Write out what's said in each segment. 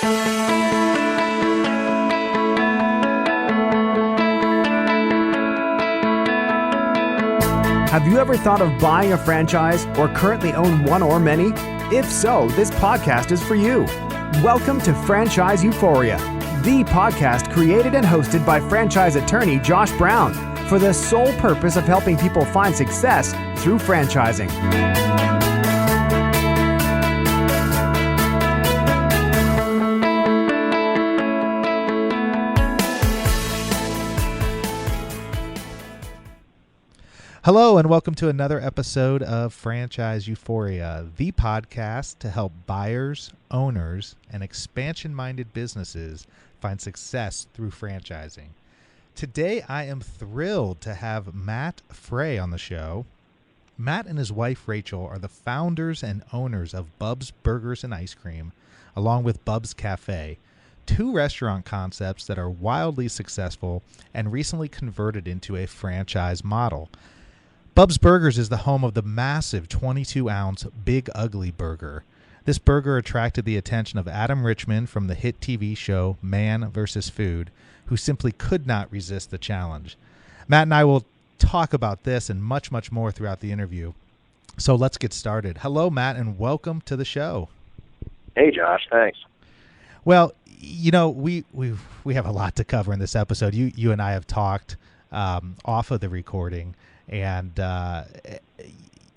Have you ever thought of buying a franchise or currently own one or many? If so, this podcast is for you. Welcome to Franchise Euphoria, the podcast created and hosted by franchise attorney Josh Brown for the sole purpose of helping people find success through franchising. Hello and welcome to another episode of Franchise Euphoria, the podcast to help buyers, owners, and expansion-minded businesses find success through franchising. Today, I am thrilled to have Matt Frey on the show. Matt and his wife, Rachel, are the founders and owners of Bub's Burgers and Ice Cream, along with Bub's Cafe, two restaurant concepts that are wildly successful and recently converted into a franchise model. Bub's Burgers is the home of the massive 22-ounce Big Ugly Burger. This burger attracted the attention of Adam Richman from the hit TV show Man vs. Food, who simply could not resist the challenge. Matt and I will talk about this and much, much more throughout the interview. So let's get started. Hello, Matt, and welcome to the show. Hey, Josh. Thanks. Well, you know, we have a lot to cover in this episode. You and I have talked off of the recording. And,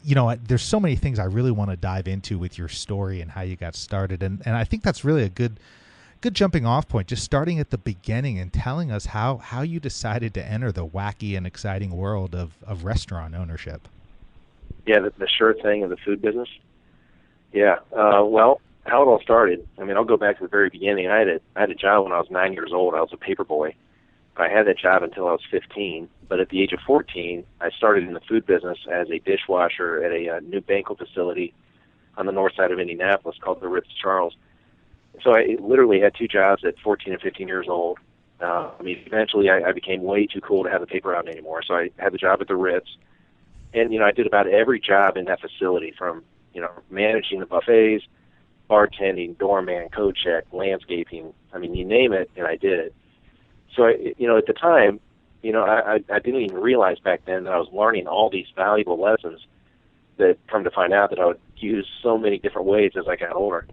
you know, there's so many things I really want to dive into with your story and how you got started. And I think that's really a good jumping off point, just starting at the beginning and telling us how you decided to enter the wacky and exciting world of restaurant ownership. Yeah, the sure thing of the food business. Yeah. Well, how it all started, I mean, I'll go back to the very beginning. I had a job when I was 9 years old. I was a paper boy. I had that job until I was 15, but at the age of 14, I started in the food business as a dishwasher at a new banquet facility on the north side of Indianapolis called the Ritz-Charles. So I literally had two jobs at 14 and 15 years old. Eventually I became way too cool to have the paper out anymore, so I had the job at the Ritz. And, I did about every job in that facility from, managing the buffets, bartending, doorman, code check, landscaping. You name it, and I did it. So, at the time, I didn't even realize back then that I was learning all these valuable lessons that come to find out that I would use so many different ways as I got older.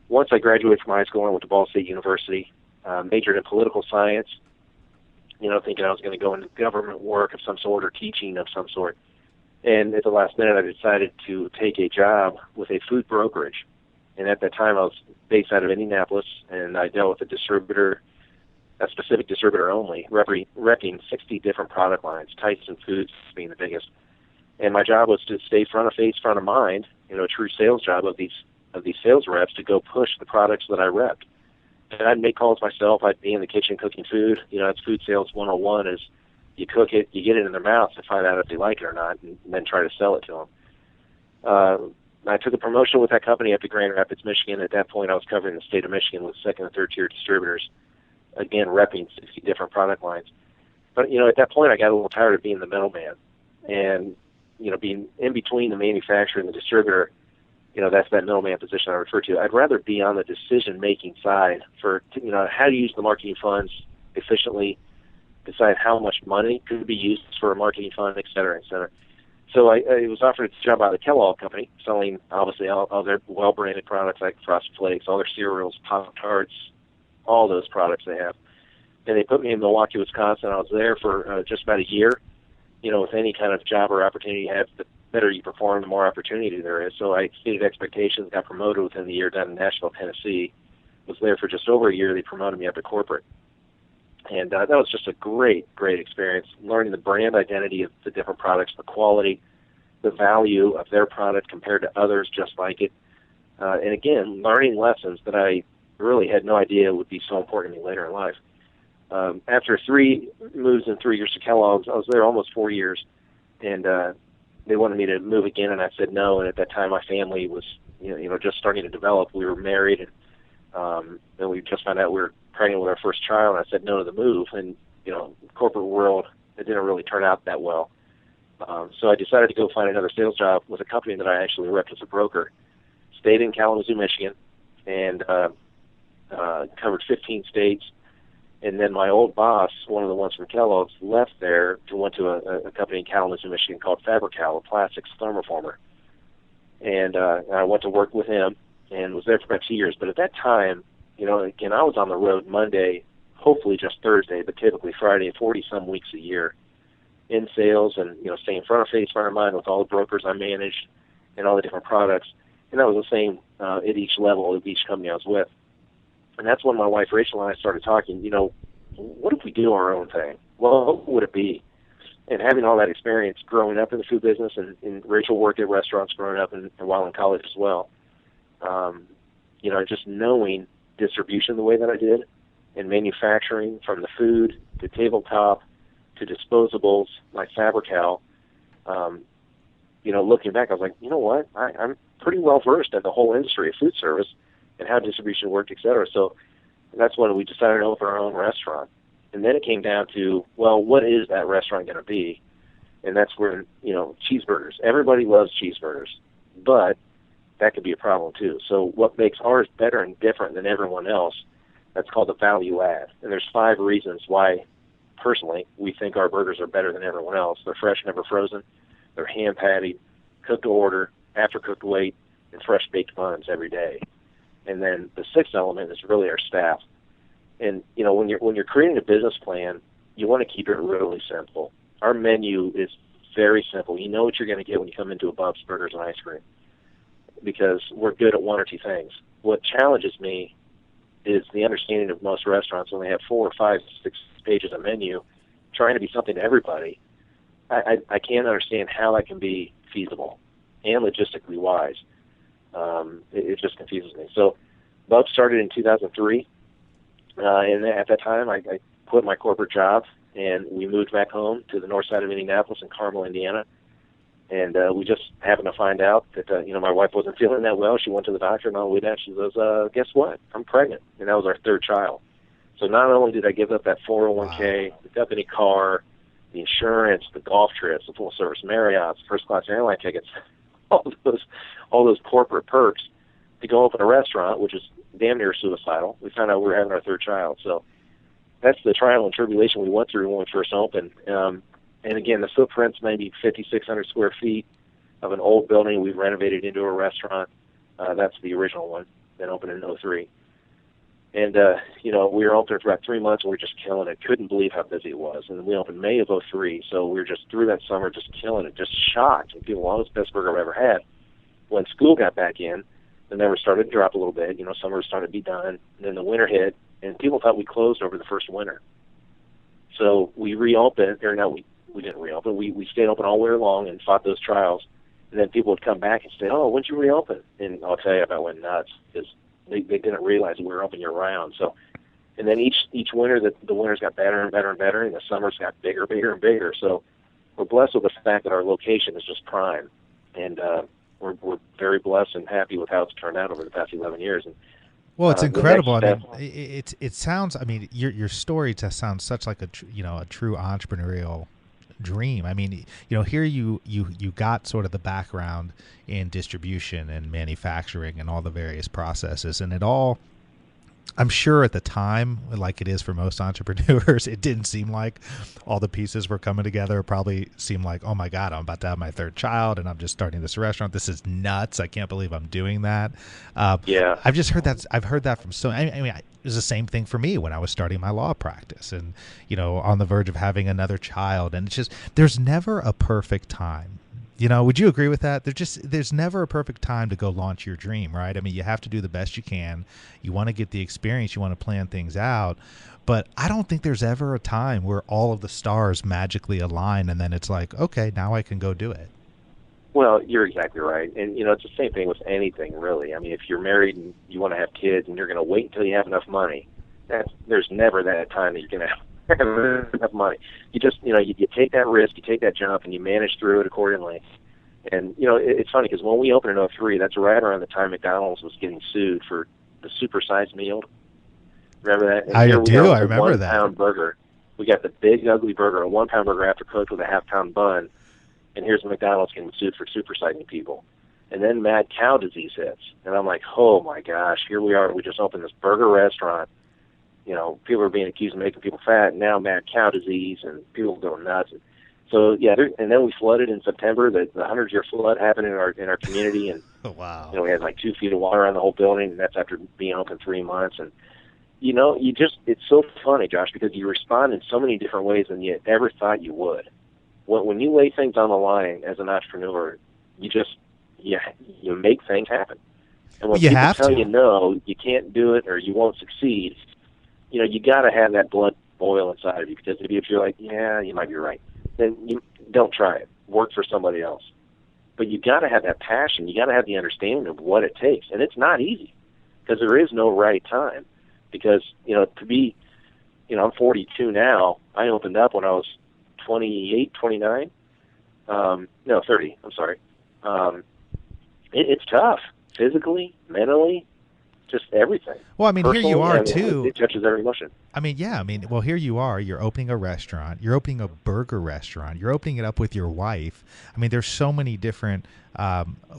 Once I graduated from high school, I went to Ball State University, majored in political science, thinking I was going to go into government work of some sort or teaching of some sort. And at the last minute, I decided to take a job with a food brokerage. And at that time, I was based out of Indianapolis, and I dealt with a specific distributor only, repping 60 different product lines, Tyson Foods being the biggest. And my job was to stay front of face, front of mind, a true sales job of these sales reps to go push the products that I repped. And I'd make calls myself. I'd be in the kitchen cooking food. It's food sales 101 is you cook it, you get it in their mouth and find out if they like it or not, and then try to sell it to them. I took a promotion with that company up to Grand Rapids, Michigan. At that point, I was covering the state of Michigan with second and third tier distributors, again, repping 60 different product lines. But, at that point, I got a little tired of being the middleman. And, being in between the manufacturer and the distributor, that's that middleman position I refer to. I'd rather be on the decision-making side for, how to use the marketing funds efficiently, decide how much money could be used for a marketing fund, et cetera, et cetera. So I was offered a job by the Kellogg Company, selling, obviously, all their well-branded products like Frosted Flakes, all their cereals, Pop-Tarts, all those products they have. And they put me in Milwaukee, Wisconsin. I was there for just about a year. With any kind of job or opportunity you have, the better you perform, the more opportunity there is. So I exceeded expectations, got promoted within the year down in Nashville, Tennessee. Was there for just over a year. They promoted me up to corporate. And that was just a great, great experience, learning the brand identity of the different products, the quality, the value of their product compared to others just like it. And again, learning lessons that I really had no idea would be so important to me later in life. After 3 moves in 3 years to Kellogg's, I was there almost 4 years, and they wanted me to move again, and I said no. And at that time, my family was, just starting to develop. We were married, and we just found out we were pregnant with our first child. And I said no to the move, and corporate world, it didn't really turn out that well. So I decided to go find another sales job with a company that I actually repped as a broker. Stayed in Kalamazoo, Michigan, and covered 15 states. And then my old boss, one of the ones from Kellogg's, left there to went to a company in Kalamazoo, Michigan called Fabri-Kal, a plastics thermoformer. And I went to work with him and was there for about 2 years. But at that time, again, I was on the road Monday, hopefully just Thursday, but typically Friday, 40-some weeks a year in sales and, staying front of mind with all the brokers I managed and all the different products. And that was the same at each level of each company I was with. And that's when my wife Rachel and I started talking, what if we do our own thing? Well, what would it be? And having all that experience growing up in the food business, and Rachel worked at restaurants growing up and while in college as well, just knowing distribution the way that I did and manufacturing from the food to tabletop to disposables like Fabri-Kal, looking back, I was like, you know what? I'm pretty well versed in the whole industry of food service and how distribution worked, et cetera. So that's when we decided to open our own restaurant. And then it came down to, well, what is that restaurant going to be? And that's where, cheeseburgers. Everybody loves cheeseburgers, but that could be a problem too. So what makes ours better and different than everyone else, that's called a value add. And there's 5 reasons why, personally, we think our burgers are better than everyone else. They're fresh, never frozen. They're hand-patted, cooked to order, after-cooked weight, and fresh-baked buns every day. And then the 6th element is really our staff. And when you're creating a business plan, you want to keep it really simple. Our menu is very simple. You know what you're going to get when you come into a Bub's Burgers and Ice Cream, because we're good at 1 or 2 things. What challenges me is the understanding of most restaurants when they have 4 or 5, 6 pages of menu, trying to be something to everybody. I can't understand how that can be feasible and logistically wise. It just confuses me. So Bub started in 2003, and at that time I quit my corporate job, and we moved back home to the north side of Indianapolis in Carmel, Indiana. And we just happened to find out that, my wife wasn't feeling that well. She went to the doctor, and on the way down, she goes, guess what? I'm pregnant. And that was our 3rd child. So not only did I give up that 401k, the company car, the insurance, the golf trips, the full-service Marriotts, first-class airline tickets, all those corporate perks to go open a restaurant, which is damn near suicidal. We found out we were having our 3rd child. So that's the trial and tribulation we went through when we first opened. And again, the footprint's maybe 5,600 square feet of an old building we've renovated into a restaurant. That's the original one that opened in 2003. And, we were open for about 3 months, and we were just killing it. Couldn't believe how busy it was. And we opened May of 2003, so we were just through that summer just killing it, just shocked. And people, well, it's the best burger I've ever had. When school got back in, the numbers started to drop a little bit. Summer started to be done. And then the winter hit, and people thought we closed over the first winter. So we reopened, or no, we didn't reopen. We stayed open all winter long and fought those trials. And then people would come back and say, oh, when'd you reopen? And I'll tell you, I went nuts because they didn't realize we were open year-round. So, and then each winter, the winters got better and better and better, and the summers got bigger and bigger. So we're blessed with the fact that our location is just prime. And we're very blessed and happy with how it's turned out over the past 11 years. And, well, it's incredible. I mean, it sounds. I mean, your story just sounds such like a true entrepreneurial dream. I mean, here you got sort of the background in distribution and manufacturing and all the various processes, and it all, I'm sure at the time, like it is for most entrepreneurs, it didn't seem like all the pieces were coming together. It probably seemed like, oh my God, I'm about to have my 3rd child and I'm just starting this restaurant. This is nuts. I can't believe I'm doing that. Yeah. I've just heard that. I've heard that from it was the same thing for me when I was starting my law practice and, on the verge of having another child. And it's just, there's never a perfect time. Would you agree with that? There's never a perfect time to go launch your dream, right? I mean, you have to do the best you can. You want to get the experience. You want to plan things out. But I don't think there's ever a time where all of the stars magically align and then it's like, okay, now I can go do it. Well, you're exactly right. And, it's the same thing with anything, really. I mean, if you're married and you want to have kids and you're going to wait until you have enough money, there's never that time that you're going to have enough money. You just, you take that risk, you take that jump, and you manage through it accordingly. And, it's funny because when we opened in 2003, that's right around the time McDonald's was getting sued for the supersized meal. Remember that? And I do. I remember that. 1-pound burger. We got the big, ugly burger, a 1-pound burger after cooked with a half-pound bun. And here's McDonald's getting sued for supersizing people. And then mad cow disease hits. And I'm like, oh my gosh, here we are. We just opened this burger restaurant. You know, people are being accused of making people fat, and now mad cow disease, and people are going nuts. So yeah, and then we flooded in September. The 100-year flood happened in our community, and Wow. you know, we had like 2 feet of water on the whole building, and that's after being open 3 months. And you know, it's so funny, Josh, because you respond in so many different ways than you ever thought you would. When you lay things on the line as an entrepreneur, you make things happen. And when You people have tell to. you no, you can't do it or you won't succeed, you know, you got to have that blood boil inside of you, because if you're like, yeah, you might be right, then you don't try it. Work for somebody else. But you got to have that passion. You got to have the understanding of what it takes, and it's not easy, because there is no right time. Because I'm 42 now. I opened up when I was 28, 29. 30. I'm sorry. It's tough, physically, mentally, just everything. Well, I mean, here you are, too. It touches every emotion. I mean, yeah. I mean, well, here you are. You're opening a restaurant. You're opening a burger restaurant. You're opening it up with your wife. I mean, there's so many different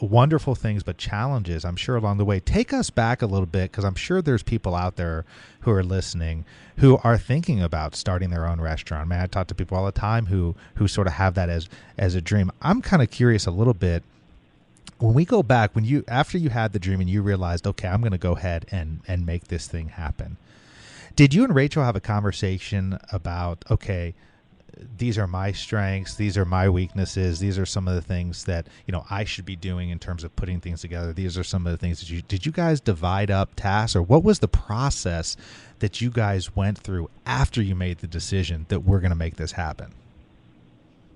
wonderful things, but challenges, I'm sure, along the way. Take us back a little bit, because I'm sure there's people out there who are listening who are thinking about starting their own restaurant. I mean, I talk to people all the time who sort of have that as a dream. I'm kind of curious a little bit. When we go back, after you had the dream and you realized, okay, I'm going to go ahead and make this thing happen, did you and Rachel have a conversation about, okay, these are my strengths, these are my weaknesses, these are some of the things that, you know, I should be doing in terms of putting things together, these are some of the things that did you guys divide up tasks, or what was the process that you guys went through after you made the decision that we're going to make this happen?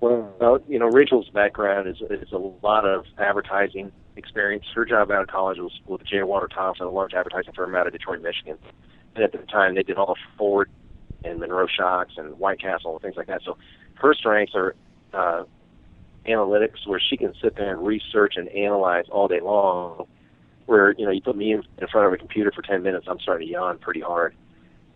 Well, you know, Rachel's background is a lot of advertising experience. Her job out of college was with J. Water Thompson, a large advertising firm out of Detroit, Michigan. And at the time, they did all the Ford and Monroe Shocks and White Castle and things like that. So her strengths are analytics, where she can sit there and research and analyze all day long, where, you know, you put me in front of a computer for 10 minutes, I'm starting to yawn pretty hard.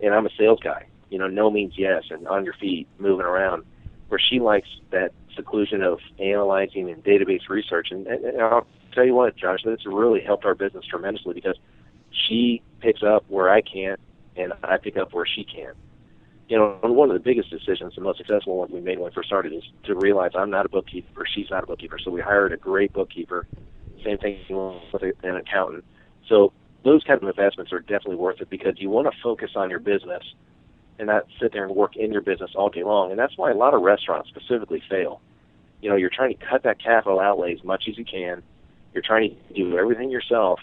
And I'm a sales guy. You know, no means yes, and on your feet, moving around, where she likes that seclusion of analyzing and database research. And I'll tell you what, Josh, that's really helped our business tremendously, because she picks up where I can't, and I pick up where she can. You know, and one of the biggest decisions, the most successful one we made when we first started, is to realize I'm not a bookkeeper, she's not a bookkeeper. So we hired a great bookkeeper. Same thing with an accountant. So those kind of investments are definitely worth it, because you want to focus on your business and not sit there and work in your business all day long. And that's why a lot of restaurants specifically fail. You know, you're trying to cut that capital outlay as much as you can. You're trying to do everything yourself.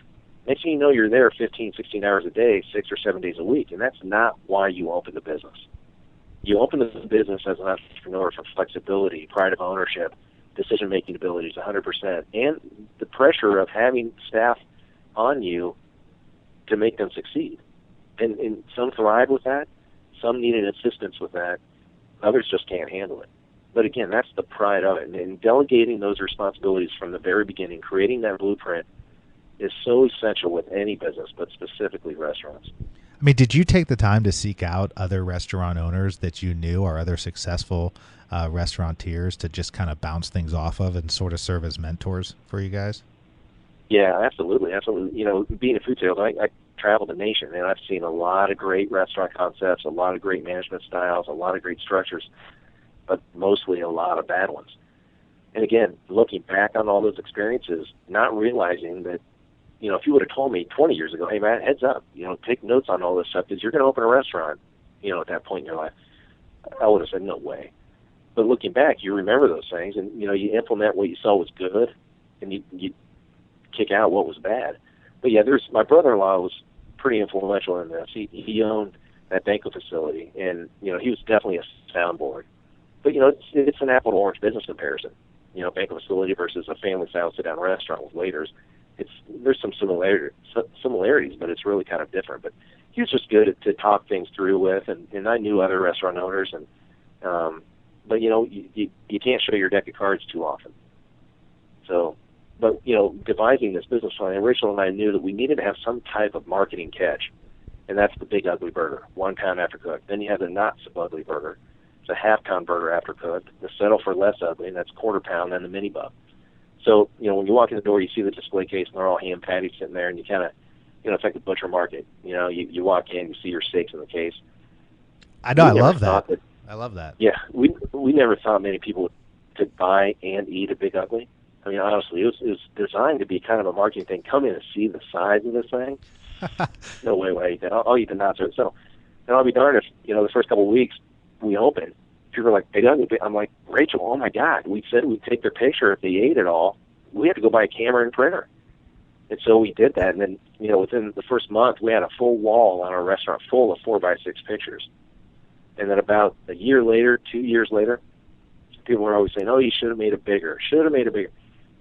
Next thing you know, you're there 15, 16 hours a day, 6 or 7 days a week, and that's not why you open the business. You open the business as an entrepreneur for flexibility, pride of ownership, decision-making abilities 100%, and the pressure of having staff on you to make them succeed. And some thrive with that. Some needed assistance with that. Others just can't handle it. But again, that's the pride of it. And delegating those responsibilities from the very beginning, creating that blueprint, is so essential with any business, but specifically restaurants. I mean, did you take the time to seek out other restaurant owners that you knew, or other successful restaurateurs, to just kind of bounce things off of and sort of serve as mentors for you guys? Yeah, absolutely. You know, being a food sales, I travel the nation, and I've seen a lot of great restaurant concepts, a lot of great management styles, a lot of great structures, but mostly a lot of bad ones. And again, looking back on all those experiences, not realizing that, you know, if you would have told me 20 years ago, hey, Matt, heads up, you know, take notes on all this stuff, because you're going to open a restaurant, you know, at that point in your life, I would have said, no way. But looking back, you remember those things, and, you know, you implement what you saw was good, and you kick out what was bad. But yeah, my brother-in-law was pretty influential in this. He owned that banquet facility, and, you know, he was definitely a soundboard. But, you know, it's an apple to orange business comparison. You know, banquet facility versus a family-style sit-down restaurant with waiters. There's some similarities, but it's really kind of different. But he was just good to talk things through with, and I knew other restaurant owners, and but you know, you can't show your deck of cards too often. So, but you know, devising this business plan, Rachel and I knew that we needed to have some type of marketing catch, and that's the Big Ugly Burger, 1 pound after cooked. Then you have the Not So Ugly Burger, it's a 1/2 pound burger after cooked. The Settle for Less Ugly, and that's 1/4 pound, and the Mini Bub. So, when you walk in the door, you see the display case, and they're all ham patties sitting there, and you kind of, it's like the butcher market. You walk in, you see your steaks in the case. I know, I love that. I love that. Yeah, we never thought many people could buy and eat a Big Ugly. I mean, honestly, it was designed to be kind of a marketing thing. Come in and see the size of this thing. No way will I eat that. I'll eat the not so. So, and I'll be darned if, the first couple of weeks we opened, people were like, Big Ugly. I'm like, Rachel, oh my God, we said we'd take their picture if they ate it all. We had to go buy a camera and printer. And so we did that. And then, within the first month, we had a full wall on our restaurant full of 4x6 pictures. And then about a year later, 2 years later, people were always saying, oh, you should have made it bigger,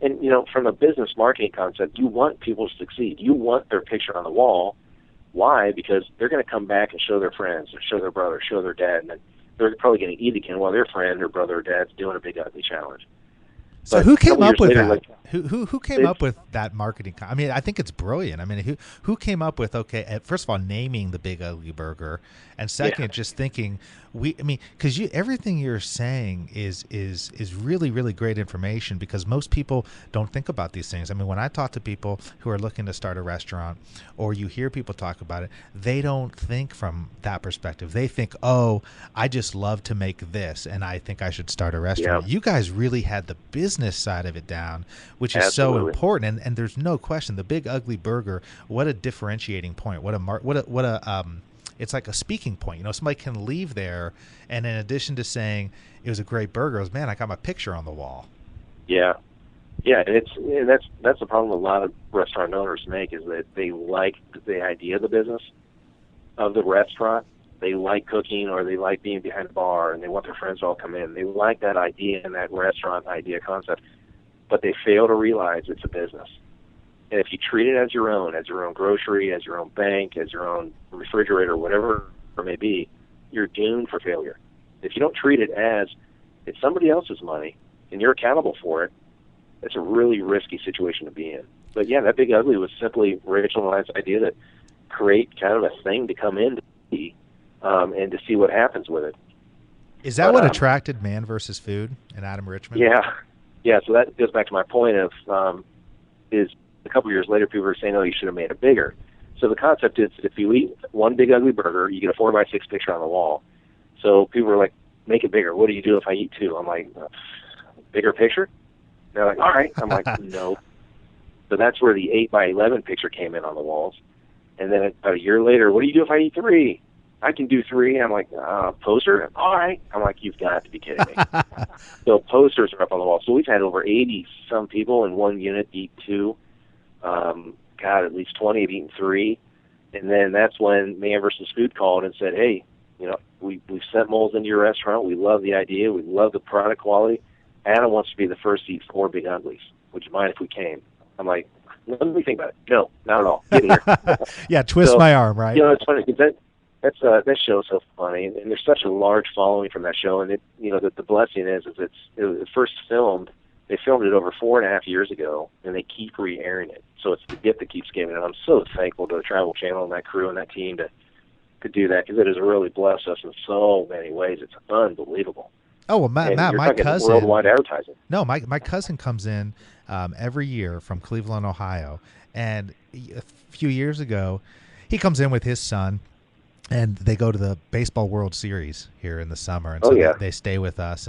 And, from a business marketing concept, you want people to succeed. You want their picture on the wall. Why? Because they're going to come back and show their friends, or show their brother, show their dad, and then they're probably going to eat again while their friend or brother or dad's doing a Big Ugly challenge. So who came up with that? Who came up with that marketing? I mean, I think it's brilliant. I mean, who came up with, first of all, naming the Big Ugly Burger, and second, just thinking because everything you're saying is really, really great information, because most people don't think about these things. I mean, when I talk to people who are looking to start a restaurant, or you hear people talk about it, they don't think from that perspective. They think, oh, I just love to make this, and I think I should start a restaurant. Yeah. You guys really had the business side of it down, which is Absolutely. So important. And there's no question, the Big Ugly Burger, what a differentiating point. It's like a speaking point. Somebody can leave there, and in addition to saying it was a great burger, it was, man, I got my picture on the wall. Yeah. Yeah, and that's the problem a lot of restaurant owners make, is that they like the idea of the business, of the restaurant. They like cooking, or they like being behind the bar, and they want their friends to all come in. They like that idea and that restaurant idea concept, but they fail to realize it's a business. And if you treat it as your own grocery, as your own bank, as your own refrigerator, whatever it may be, you're doomed for failure. If you don't treat it as it's somebody else's money and you're accountable for it, it's a really risky situation to be in. But yeah, that Big Ugly was simply Rachel and I's idea to create kind of a thing to come in to see, and to see what happens with it. Is that what attracted Man vs. Food and Adam Richman? Yeah. So that goes back to my point of is a couple years later, people were saying, oh, you should have made it bigger. So the concept is, if you eat one Big Ugly Burger, you get a 4x6 picture on the wall. So people were like, make it bigger. What do you do if I eat two? I'm like, bigger picture? And they're like, all right. I'm like, no. So that's where the 8x11 picture came in on the walls. And then about a year later, what do you do if I eat three? I can do three. I'm like, poster? All right. I'm like, you've got to be kidding me. So posters are up on the wall. So we've had over 80-some people in one unit eat two. At least 20 have eaten three. And then that's when Man vs. Food called and said, hey, we've sent moles into your restaurant. We love the idea. We love the product quality. Adam wants to be the first to eat 4 Big Uglies. Would you mind if we came? I'm like, let me think about it. No, not at all. Get here. Yeah, twist my arm, right? It's funny because that show is so funny, and there's such a large following from that show. And the blessing is it was first filmed. They filmed it over 4.5 years ago, and they keep re-airing it. So it's the gift that keeps giving. And I'm so thankful to the Travel Channel and that crew and that team to do that, because it has really blessed us in so many ways. It's unbelievable. Oh, well, Matt, my cousin. Worldwide advertising. No, my cousin comes in every year from Cleveland, Ohio, and a few years ago, he comes in with his son, and they go to the Baseball World Series here in the summer, and so they stay with us.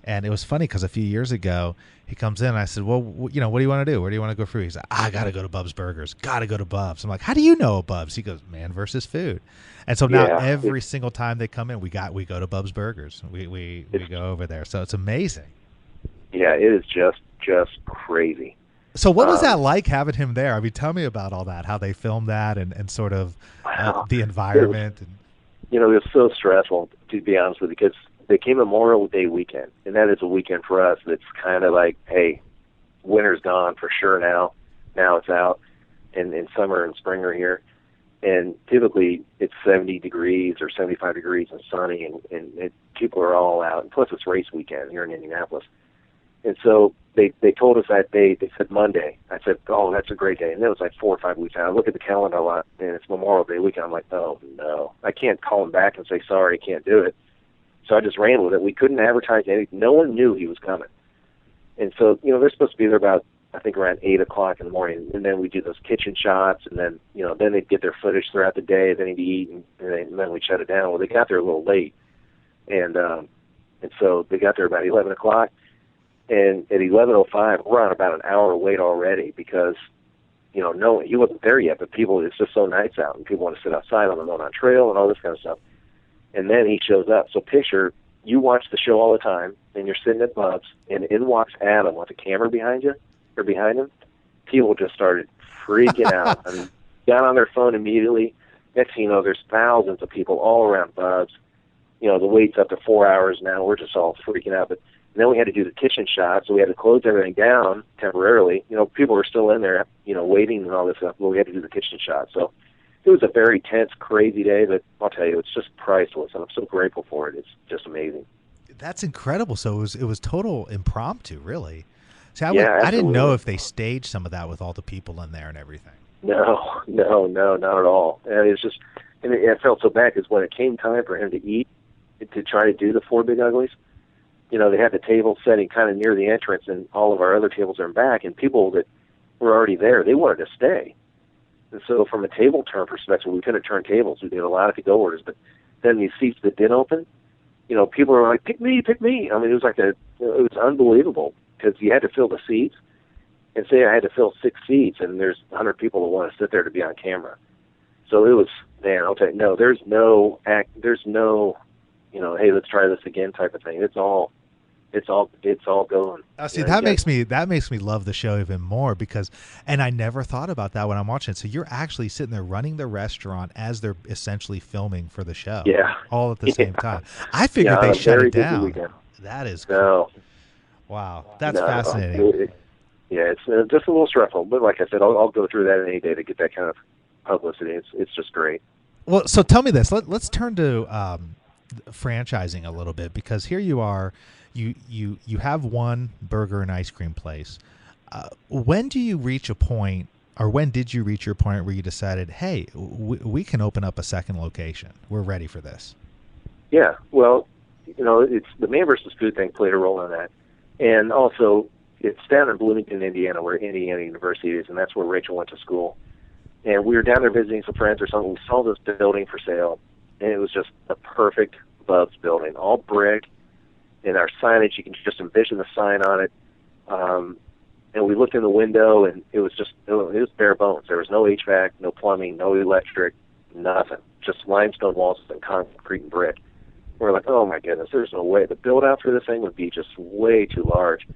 And it was funny because a few years ago, he comes in, and I said, well, what do you want to do? Where do you want to go for? He's like, I got to go to Bub's Burgers. Got to go to Bub's. I'm like, how do you know Bub's? He goes, Man vs. Food. And so now every single time they come in, we go to Bub's Burgers. We go over there. So it's amazing. Yeah, it is just crazy. So what was that like, having him there? I mean, tell me about all that, how they filmed that, and sort of the environment. It was so stressful, to be honest with you, because they came Memorial Day weekend, and that is a weekend for us that's kind of like, hey, winter's gone for sure now. Now it's out, and summer and spring are here. And typically it's 70 degrees or 75 degrees and sunny, and people are all out. And plus it's race weekend here in Indianapolis. And so they told us that day, they said Monday. I said, oh, that's a great day. And it was like 4 or 5 weeks out. I look at the calendar a lot, and it's Memorial Day weekend. I'm like, oh, no. I can't call him back and say, sorry, I can't do it. So I just ran with it. We couldn't advertise anything. No one knew he was coming. And so, they're supposed to be there about I think around 8 o'clock in the morning, and then we do those kitchen shots, and then then they'd get their footage throughout the day, then they'd eat, and then we'd shut it down. Well, they got there a little late, and so they got there about 11 o'clock, and at 11:05 we're on about an hour wait already because no, he wasn't there yet, but it's just so nice out, and people want to sit outside on the Monon Trail and all this kind of stuff. And then he shows up. So picture you watch the show all the time, and you're sitting at Bub's, and in walks Adam with a camera behind you, or behind him. People just started freaking out. I mean, got on their phone immediately. Next thing you know, there's thousands of people all around Bub's. The wait's up to 4 hours now. We're just all freaking out. But then we had to do the kitchen shot, so we had to close everything down temporarily. People were still in there, waiting and all this stuff, but we had to do the kitchen shot. So it was a very tense, crazy day, but I'll tell you, it's just priceless, and I'm so grateful for it. It's just amazing. That's incredible. So it was total impromptu, really. See, I didn't know if they staged some of that with all the people in there and everything. No, not at all. And it's just, and it felt so bad because when it came time for him to eat, to try to do the Four Big Uglies, they had the table setting kind of near the entrance, and all of our other tables are in back, and people that were already there, they wanted to stay. And so from a table turn perspective, we couldn't turn tables. We did a lot of to-go orders, but then these seats that did open, people were like, pick me. I mean, it was unbelievable because you had to fill the seats. And say I had to fill 6 seats, and there's 100 people that want to sit there to be on camera. So it was, man, I'll tell you, no, there's no, hey, let's try this again type of thing. It's all going. See, that makes me love the show even more and I never thought about that when I'm watching it. So you're actually sitting there running the restaurant as they're essentially filming for the show. Yeah. All at the same time. I figured they shut it down. That is cool. No. Wow. That's fascinating. It's just a little stressful, but like I said, I'll go through that any day to get that kind of publicity. It's just great. Well, so tell me this. Let's turn to franchising a little bit, because here you are. You have one burger and ice cream place. When do you reach a point, or when did you reach your point where you decided, hey, we can open up a second location? We're ready for this. Yeah, well, it's the man versus food thing played a role in that, and also it's down in Bloomington, Indiana, where Indiana University is, and that's where Rachel went to school. And we were down there visiting some friends or something. We saw this building for sale, and it was just a perfect Bub's building, all brick. And our signage, you can just envision the sign on it. And we looked in the window, and it was bare bones. There was no HVAC, no plumbing, no electric, nothing. Just limestone walls and concrete and brick. We're like, oh my goodness, there's no way. The build out for this thing would be just way too large.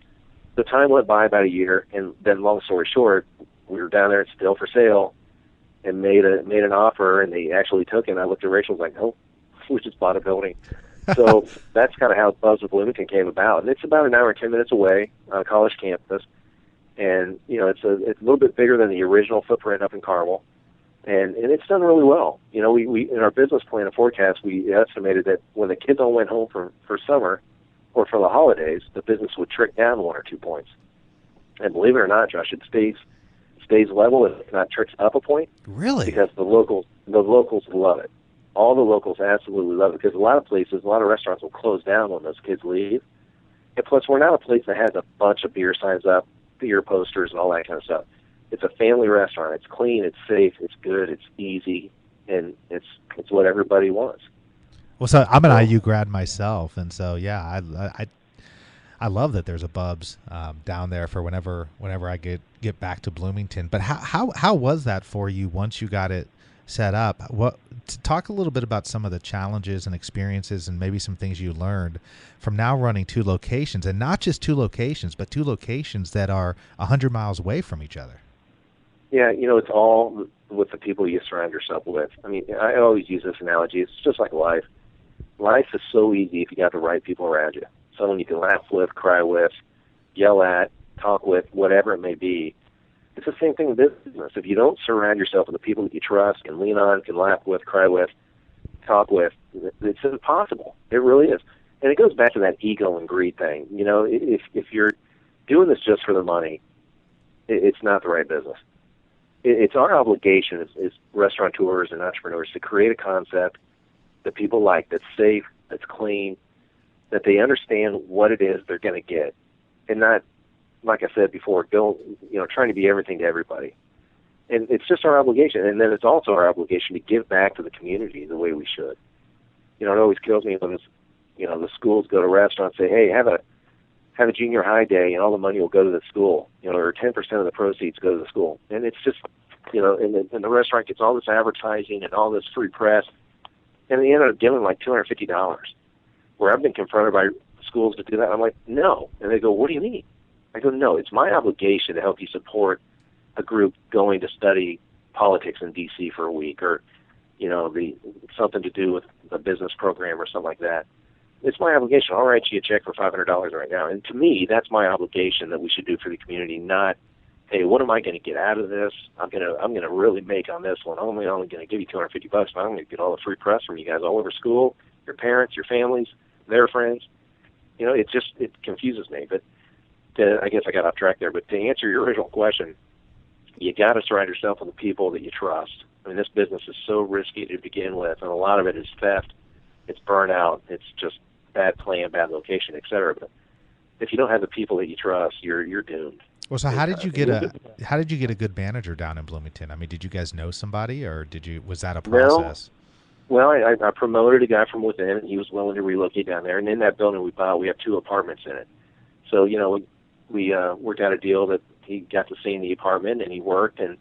The time went by about a year, and then long story short, we were down there, it's still for sale, and made an offer, and they actually took it. And I looked at Rachel and was like, oh, we just bought a building. So that's kind of how Bub's of Bloomington came about. And it's about an hour and 10 minutes away on a college campus. And, it's a little bit bigger than the original footprint up in Carmel. And it's done really well. We in our business plan and forecast, we estimated that when the kids all went home for summer or for the holidays, the business would trick down 1 or 2 points. And believe it or not, Josh, it stays level, if not tricks up a point. Really? Because the locals love it. All the locals absolutely love it, because a lot of restaurants will close down when those kids leave. And plus, we're not a place that has a bunch of beer signs up, beer posters, and all that kind of stuff. It's a family restaurant. It's clean, it's safe, it's good, it's easy, and it's what everybody wants. Well, so I'm an IU grad myself, and so yeah, I love that there's a Bub's down there for whenever I get back to Bloomington. But how was that for you once you got it set up? Talk a little bit about some of the challenges and experiences, and maybe some things you learned from now running 2 locations, and not just 2 locations, but 2 locations that are 100 miles away from each other. Yeah, it's all with the people you surround yourself with. I mean, I always use this analogy. It's just like life. Life is so easy if you got the right people around you. Someone you can laugh with, cry with, yell at, talk with, whatever it may be. It's the same thing in business. If you don't surround yourself with the people that you trust, can lean on, can laugh with, cry with, talk with, it's impossible. It really is. And it goes back to that ego and greed thing. If you're doing this just for the money, it's not the right business. It's our obligation as restaurateurs and entrepreneurs to create a concept that people like, that's safe, that's clean, that they understand what it is they're going to get, and not like I said before, trying to be everything to everybody. And it's just our obligation. And then it's also our obligation to give back to the community the way we should. It always kills me when the schools go to restaurants and say, hey, have a junior high day and all the money will go to the school, or 10% of the proceeds go to the school. And it's just, and the restaurant gets all this advertising and all this free press, and they end up giving like $250. Where I've been confronted by schools to do that, I'm like, no. And they go, what do you mean? I go, no, it's my obligation to help you support a group going to study politics in D.C. for a week, or, something to do with a business program or something like that. It's my obligation. I'll write you a check for $500 right now. And to me, that's my obligation that we should do for the community, not, hey, what am I going to get out of this? I'm gonna really make on this one. I'm only going to give you $250, but I'm going to get all the free press from you guys all over school, your parents, your families, their friends. It confuses me. But I guess I got off track there. But to answer your original question, you got to surround yourself with the people that you trust. I mean, this business is so risky to begin with, and a lot of it is theft. It's burnout. It's just bad plan, bad location, et cetera. But if you don't have the people that you trust, you're doomed. Well, so how did you get a good manager down in Bloomington? I mean, did you guys know somebody, or was that a process? Well, I promoted a guy from within, and he was willing to relocate down there. And in that building we bought, we have 2 apartments in it. So, we worked out a deal that he got to stay in the apartment, and he worked, but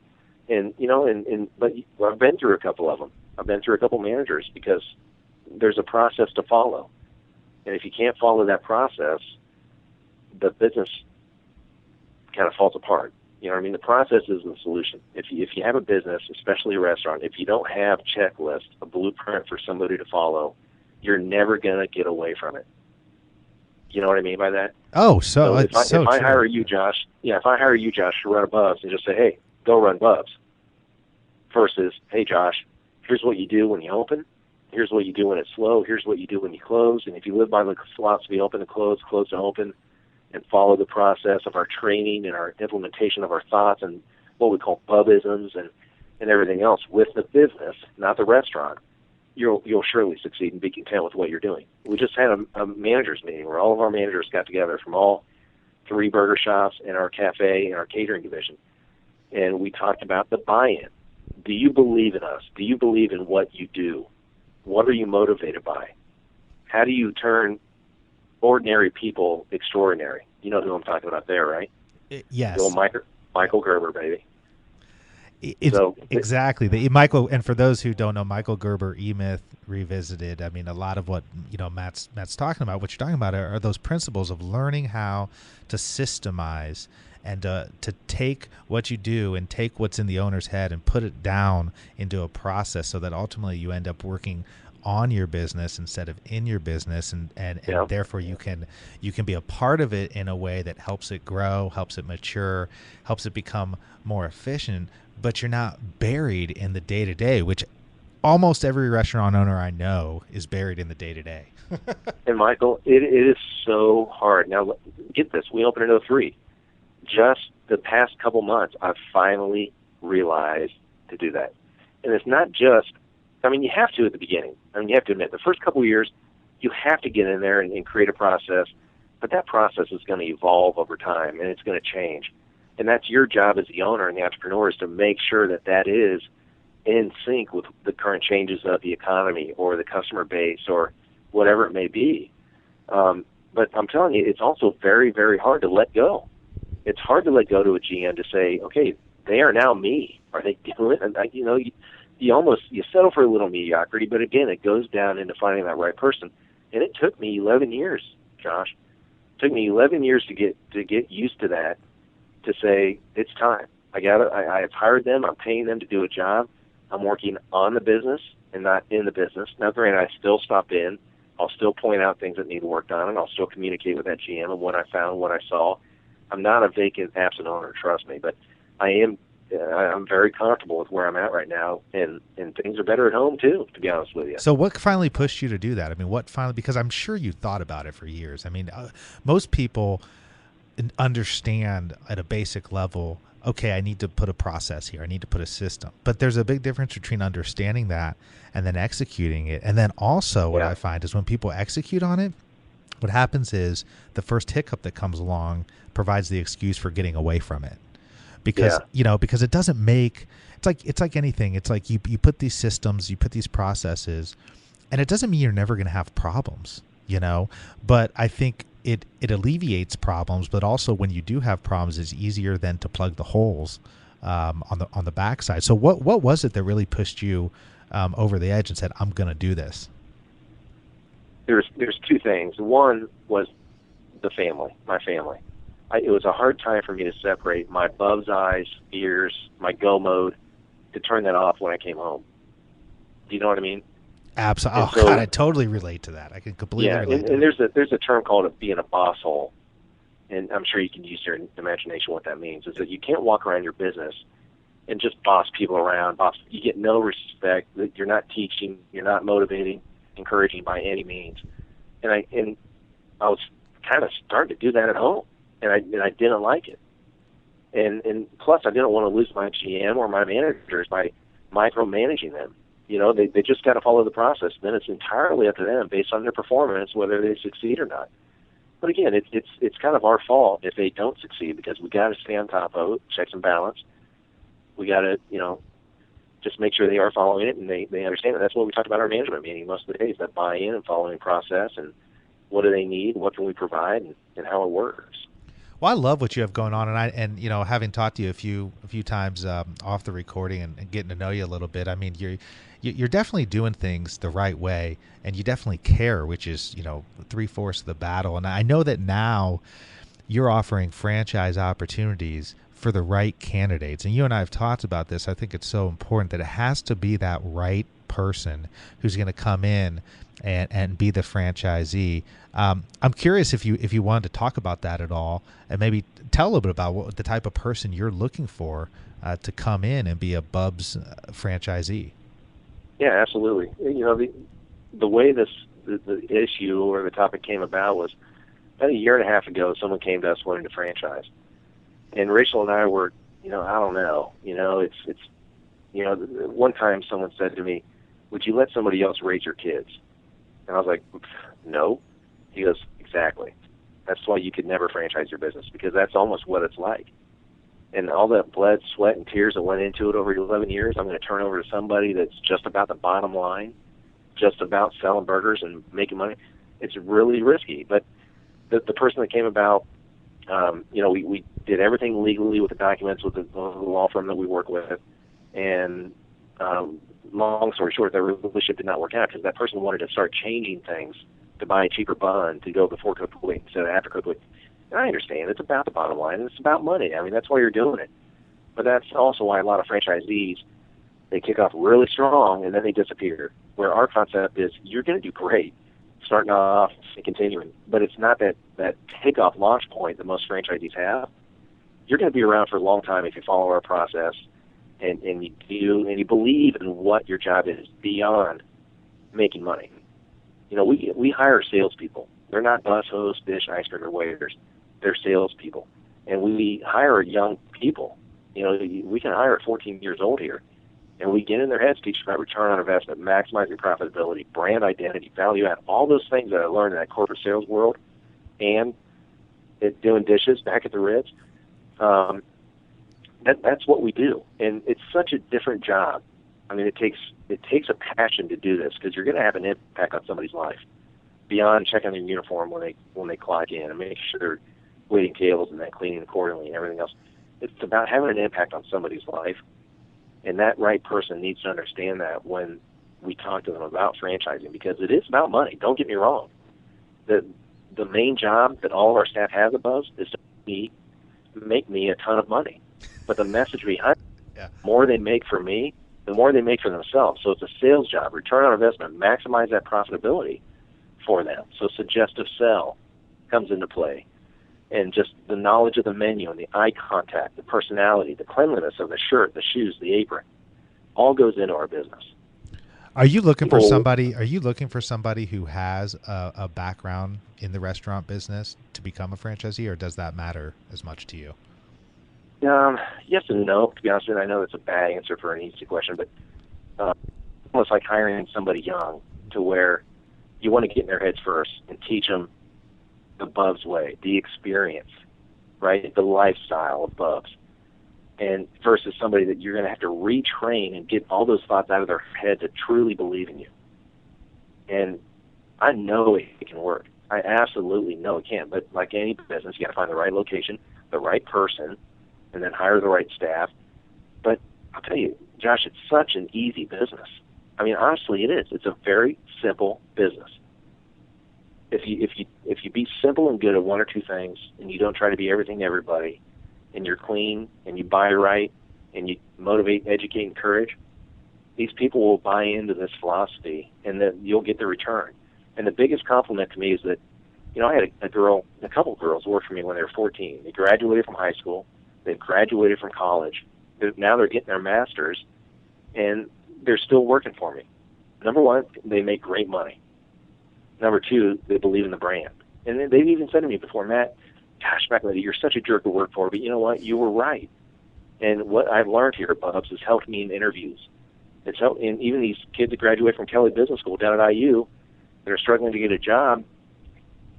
I've been through a couple of them. I've been through a couple managers because there's a process to follow. And if you can't follow that process, the business kind of falls apart. The process is the solution. If you have a business, especially a restaurant, if you don't have checklists, a blueprint for somebody to follow, you're never going to get away from it. You know what I mean by that? Oh, if I hire you, Josh, to run a Bubs and just say, hey, go run Bubs, versus, hey, Josh, here's what you do when you open, here's what you do when it's slow, here's what you do when you close, and if you live by the philosophy open to close, close to open, and follow the process of our training and our implementation of our thoughts and what we call Bubisms and everything else with the business, not the restaurant, you'll surely succeed and be content with what you're doing. We just had a managers meeting where all of our managers got together from all 3 burger shops and our cafe and our catering division, and we talked about the buy-in. Do you believe in us? Do you believe in what you do? What are you motivated by? How do you turn ordinary people extraordinary? You know who I'm talking about there, right? Yes. Little Michael Gerber, baby. Exactly. Michael, and for those who don't know, Michael Gerber, E-Myth Revisited. I mean, a lot of what Matt's talking about, what you're talking about, are those principles of learning how to systemize and to take what you do and take what's in the owner's head and put it down into a process so that ultimately you end up working on your business instead of in your business, and therefore you can be a part of it in a way that helps it grow, helps it mature, helps it become more efficient, but you're not buried in the day-to-day, which almost every restaurant owner I know is buried in the day-to-day. And Michael, it is so hard. Now, get this, we opened in 2003. Just the past couple months, I've finally realized to do that. And it's not just, you have to at the beginning. You have to admit, the first couple of years, you have to get in there and create a process, but that process is going to evolve over time, and it's going to change. And that's your job as the owner and the entrepreneur, is to make sure that is in sync with the current changes of the economy or the customer base or whatever it may be. But I'm telling you, it's also very, very hard to let go. It's hard to let go to a GM to say, okay, they are now me. Are they doing it? You settle for a little mediocrity, but again, it goes down into finding that right person. And it took me 11 years, Josh. It took me 11 years to get used to that, to say it's time. I've hired them. I'm paying them to do a job. I'm working on the business and not in the business. Now, granted, I still stop in. I'll still point out things that need work done, and I'll still communicate with that GM and what I found, what I saw. I'm not a vacant, absent owner, trust me, but I'm very comfortable with where I'm at right now, and things are better at home too, to be honest with you. So what finally pushed you to do that? Because I'm sure you thought about it for years. Most people understand at a basic level, okay, I need to put a process here. I need to put a system. But there's a big difference between understanding that and then executing it. And then also what I find is when people execute on it, what happens is the first hiccup that comes along provides the excuse for getting away from it. Because because it doesn't make it's like anything. It's like you put these systems, you put these processes, and it doesn't mean you're never going to have problems, but I think it alleviates problems, but also when you do have problems, it's easier then to plug the holes on the backside. So what was it that really pushed you over the edge and said, I'm going to do this? There's two things. One was my family. It was a hard time for me to separate my bub's eyes, ears, my go mode, to turn that off when I came home. Do you know what I mean? Absolutely. Oh, God, I totally relate to that. I can completely relate to and that. there's a term called being a boss hole, and I'm sure you can use your imagination what that means, is that you can't walk around your business and just boss people around. You get no respect. You're not teaching. You're not motivating, encouraging by any means. And I was kind of starting to do that at home, and I didn't like it. And plus, I didn't want to lose my GM or my managers by micromanaging them. They just got to follow the process. Then it's entirely up to them based on their performance whether they succeed or not. But again, it's kind of our fault if they don't succeed, because we got to stay on top of it, checks and balance. We got to just make sure they are following it and they understand it. That's what we talked about our management meeting most of the days, that buy-in and following process, and what do they need, what can we provide, and how it works. Well, I love what you have going on, and having talked to you a few times off the recording and getting to know you a little bit. I mean, you're definitely doing things the right way, and you definitely care, which is 3/4 of the battle. And I know that now you're offering franchise opportunities for the right candidates, and you and I have talked about this. I think it's so important that it has to be that right person who's going to come in and be the franchisee. I'm curious if you wanted to talk about that at all, and maybe tell a little bit about the type of person you're looking for to come in and be a Bub's franchisee. Yeah, absolutely. The way the issue or the topic came about was about 1.5 years ago. Someone came to us wanting to franchise, and Rachel and I were, I don't know. It's one time someone said to me, "Would you let somebody else raise your kids?" And I was like, "No." He goes, "Exactly. That's why you could never franchise your business, because that's almost what it's like. And all that blood, sweat, and tears that went into it over 11 years, I'm going to turn over to somebody that's just about the bottom line, just about selling burgers and making money. It's really risky." But the person that came about, we did everything legally with the documents with the law firm that we work with. And long story short, that relationship did not work out because that person wanted to start changing things to buy a cheaper bun, to go before cooked wheat instead of after cooked wheat. And I understand. It's about the bottom line, and it's about money. I mean, that's why you're doing it. But that's also why a lot of franchisees, they kick off really strong, and then they disappear, where our concept is you're going to do great starting off and continuing. But it's not that takeoff launch point that most franchisees have. You're going to be around for a long time if you follow our process and you believe in what your job is beyond making money. We hire salespeople. They're not bus hosts, dish, ice cream, or waiters. They're salespeople. And we hire young people. We can hire at 14 years old here. And we get in their heads, teach them about return on investment, maximizing profitability, brand identity, value add, all those things that I learned in that corporate sales world, and doing dishes back at the Ritz. That's what we do. And it's such a different job. I mean, it takes a passion to do this, because you're going to have an impact on somebody's life beyond checking their uniform when they clock in and making sure they're waiting tables and then cleaning accordingly and everything else. It's about having an impact on somebody's life, and that right person needs to understand that when we talk to them about franchising, because it is about money. Don't get me wrong. The main job that all of our staff has above is to make me a ton of money. But the message behind it, the more they make for me, the more they make for themselves. So it's a sales job, return on investment, maximize that profitability for them. So suggestive sell comes into play. And just the knowledge of the menu and the eye contact, the personality, the cleanliness of the shirt, the shoes, the apron, all goes into our business. Are you looking for somebody who has a background in the restaurant business to become a franchisee, or does that matter as much to you? Yes and no, to be honest with you. I know that's a bad answer for an easy question, but almost like hiring somebody young, to where you want to get in their heads first and teach them the Bubs way, the experience, right? The lifestyle of Bubs. And versus somebody that you're going to have to retrain and get all those thoughts out of their head to truly believe in you. And I know it can work. I absolutely know it can. But like any business, you got to find the right location, the right person, and then hire the right staff. But I'll tell you, Josh, it's such an easy business. I mean, honestly, it is. It's a very simple business. If you be simple and good at one or two things, and you don't try to be everything to everybody, and you're clean, and you buy right, and you motivate, educate, encourage, these people will buy into this philosophy, and then you'll get the return. And the biggest compliment to me is that, I had a couple of girls work for me when they were 14. They graduated from high school. They've graduated from college. Now they're getting their masters, and they're still working for me. Number one, they make great money. Number two, they believe in the brand. And then they've even said to me before, Matt, gosh, back in the day, you're such a jerk to work for, but you know what? You were right. And what I've learned here at Bubs has helped me in interviews. It's helped, and even these kids that graduate from Kelly Business School down at IU that are struggling to get a job,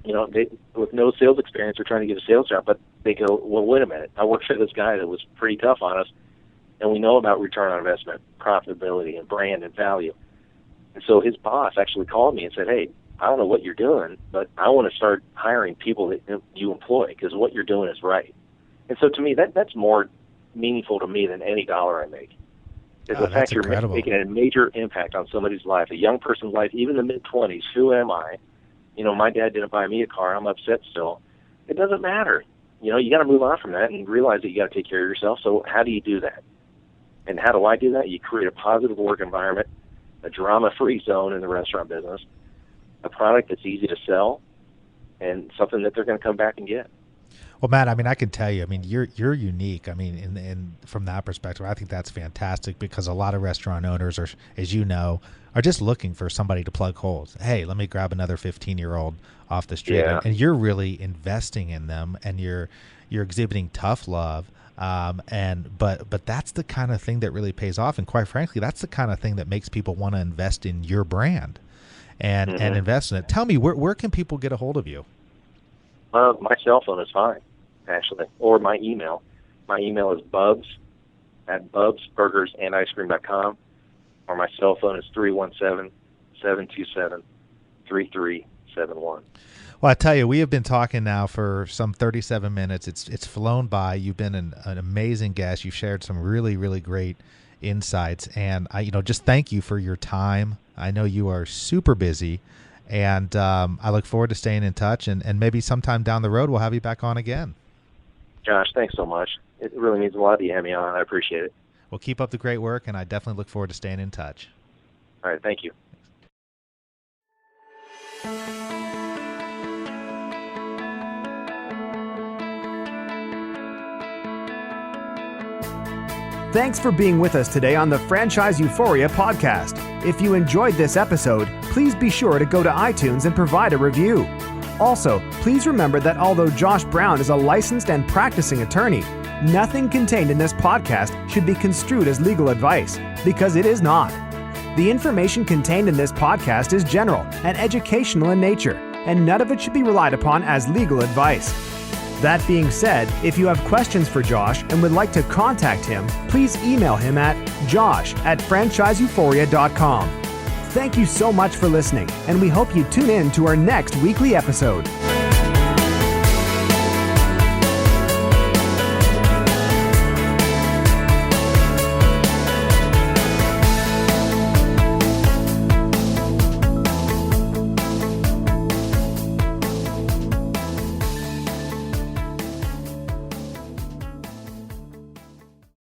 they, with no sales experience, are trying to get a sales job, but they go, well, wait a minute. I worked for this guy that was pretty tough on us, and we know about return on investment, profitability, and brand and value. And so his boss actually called me and said, hey, I don't know what you're doing, but I want to start hiring people that you employ because what you're doing is right. And so to me, that's more meaningful to me than any dollar I make. Is the fact you're making a major impact on somebody's life, a young person's life, even the mid-20s. Who am I? My dad didn't buy me a car. I'm upset still. It doesn't matter. You got to move on from that and realize that you got to take care of yourself. So how do you do that? And how do I do that? You create a positive work environment, a drama-free zone in the restaurant business, a product that's easy to sell, and something that they're going to come back and get. Well, Matt, I mean, I can tell you, I mean, you're unique. I mean, in from that perspective, I think that's fantastic because a lot of restaurant owners are, as you know, are just looking for somebody to plug holes. Hey, let me grab another 15-year-old off the street. Yeah. And you're really investing in them, and you're exhibiting tough love. But that's the kind of thing that really pays off. And quite frankly, that's the kind of thing that makes people want to invest in your brand and invest in it. Tell me, where can people get a hold of you? My cell phone is fine, actually, or my email. My email is bubs@bubsburgersandicecream.com, or my cell phone is 317-727-3371. Well, I tell you, we have been talking now for some 37 minutes. It's flown by. You've been an amazing guest. You've shared some really, really great insights, and I just thank you for your time. I know you are super busy. And I look forward to staying in touch, and maybe sometime down the road we'll have you back on again. Josh, thanks so much. It really means a lot that you have me on. I appreciate it. Well, keep up the great work, and I definitely look forward to staying in touch. All right, thank you. Thanks for being with us today on the Franchise Euphoria podcast. If you enjoyed this episode, please be sure to go to iTunes and provide a review. Also, please remember that although Josh Brown is a licensed and practicing attorney, nothing contained in this podcast should be construed as legal advice, because it is not. The information contained in this podcast is general and educational in nature, and none of it should be relied upon as legal advice. That being said, if you have questions for Josh and would like to contact him, please email him at josh@franchiseeuphoria.com. Thank you so much for listening, and we hope you tune in to our next weekly episode.